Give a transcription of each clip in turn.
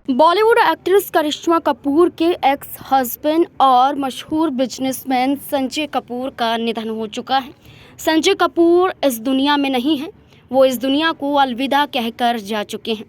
Bollywood actress करिश्मा कपूर के ex husband और मशहूर बिजनेसमैन संजय कपूर का निधन हो चुका है। संजय कपूर इस दुनिया में नहीं हैं, वो इस दुनिया को अलविदा कहकर जा चुके हैं।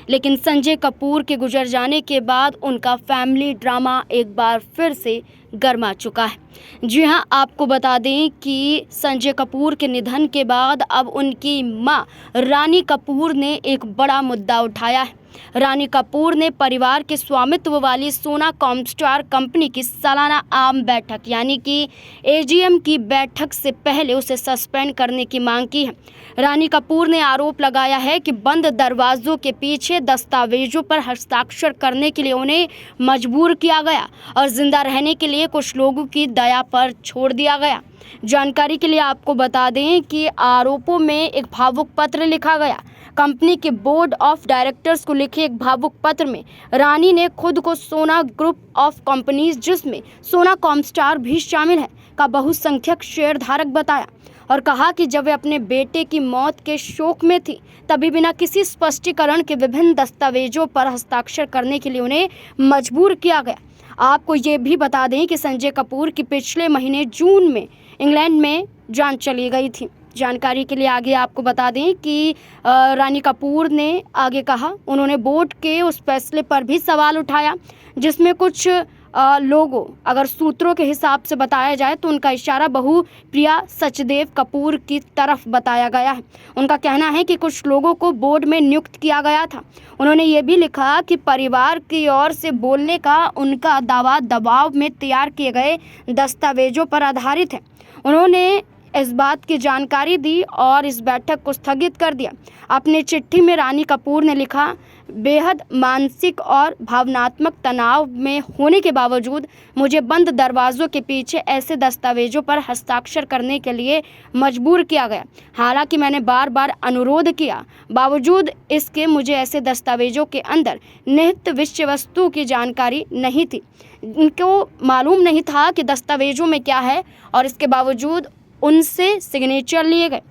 लेकिन संजय कपूर के गुजर जाने के बाद उनका फैमिली ड्रामा एक बार फिर से गर्मा चुका है। जी हां, आपको बता दें कि संजय कपूर के निधन के बाद अब उनकी मां रानी कपूर ने एक बड़ा मुद्दा उठाया है। रानी कपूर ने परिवार के स्वामित्व वाली सोना कॉमस्टार कंपनी की सालाना आम बैठक यानी कि एजीएम की बैठक से पहले उसे सस्पेंड करने की मांग की है। रानी कपूर ने आरोप लगाया है कि बंद दरवाजों के पीछे दस्तावेजों पर हस्ताक्षर करने के लिए उन्हें मजबूर किया गया और जिंदा रहने के लिए कुछ लोगों की दया पर छोड़ दिया गया। जानकारी के लिए आपको बता दें कि आरोपों में एक भावुक पत्र लिखा गया। कंपनी के बोर्ड ऑफ डायरेक्टर्स को लिखे एक भावुक पत्र में रानी ने खुद को सोना ग्रुप ऑफ कंपनीज, जिसमें सोना कॉमस्टार भी शामिल है, का बहुसंख्यक शेयरधारक बताया और कहा कि जब वे अपने बेटे की मौत के शोक में थी तभी बिना किसी स्पष्टीकरण के विभिन्न दस्तावेजों पर हस्ताक्षर करने के लिए उन्हें मजबूर किया गया। आपको ये भी बता दें कि संजय कपूर की पिछले महीने जून में इंग्लैंड में जान चली गई थी। जानकारी के लिए आगे आपको बता दें कि रानी कपूर ने आगे कहा, उन्होंने बोर्ड के उस फैसले पर भी सवाल उठाया जिसमें कुछ लोगों, अगर सूत्रों के हिसाब से बताया जाए तो उनका इशारा बहू प्रिया सचदेव कपूर की तरफ बताया गया है। उनका कहना है कि कुछ लोगों को बोर्ड में नियुक्त किया गया था। उन्होंने ये भी लिखा कि परिवार की ओर से बोलने का उनका दावा दबाव में तैयार किए गए दस्तावेजों पर आधारित है। उन्होंने इस बात की जानकारी दी और इस बैठक को स्थगित कर दिया। अपनी चिट्ठी में रानी कपूर ने लिखा, बेहद मानसिक और भावनात्मक तनाव में होने के बावजूद मुझे बंद दरवाजों के पीछे ऐसे दस्तावेजों पर हस्ताक्षर करने के लिए मजबूर किया गया। हालांकि मैंने बार बार अनुरोध किया, बावजूद इसके मुझे ऐसे दस्तावेजों के अंदर निहित विषय वस्तु की जानकारी नहीं थी। इनको मालूम नहीं था कि दस्तावेजों में क्या है और इसके बावजूद उनसे सिग्नेचर लिए गए।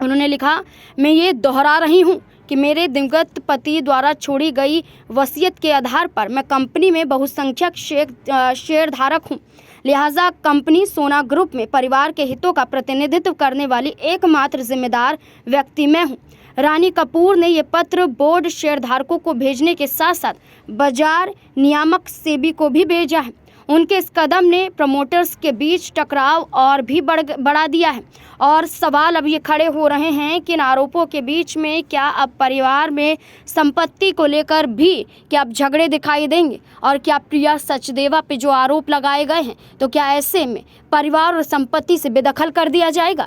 उन्होंने लिखा, मैं ये दोहरा रही हूँ कि मेरे दिवंगत पति द्वारा छोड़ी गई वसीयत के आधार पर मैं कंपनी में बहुसंख्यक शेयरधारक हूँ, लिहाजा कंपनी सोना ग्रुप में परिवार के हितों का प्रतिनिधित्व करने वाली एकमात्र जिम्मेदार व्यक्ति मैं हूँ। रानी कपूर ने ये पत्र बोर्ड शेयरधारकों को भेजने के साथ साथ बाजार नियामक सेबी को भी भेजा है। उनके इस कदम ने प्रमोटर्स के बीच टकराव और भी बढ़ा दिया है और सवाल अब ये खड़े हो रहे हैं कि इन आरोपों के बीच में क्या अब परिवार में संपत्ति को लेकर भी क्या अब झगड़े दिखाई देंगे और क्या प्रिया सचदेवा पे जो आरोप लगाए गए हैं तो क्या ऐसे में परिवार और संपत्ति से बेदखल कर दिया जाएगा।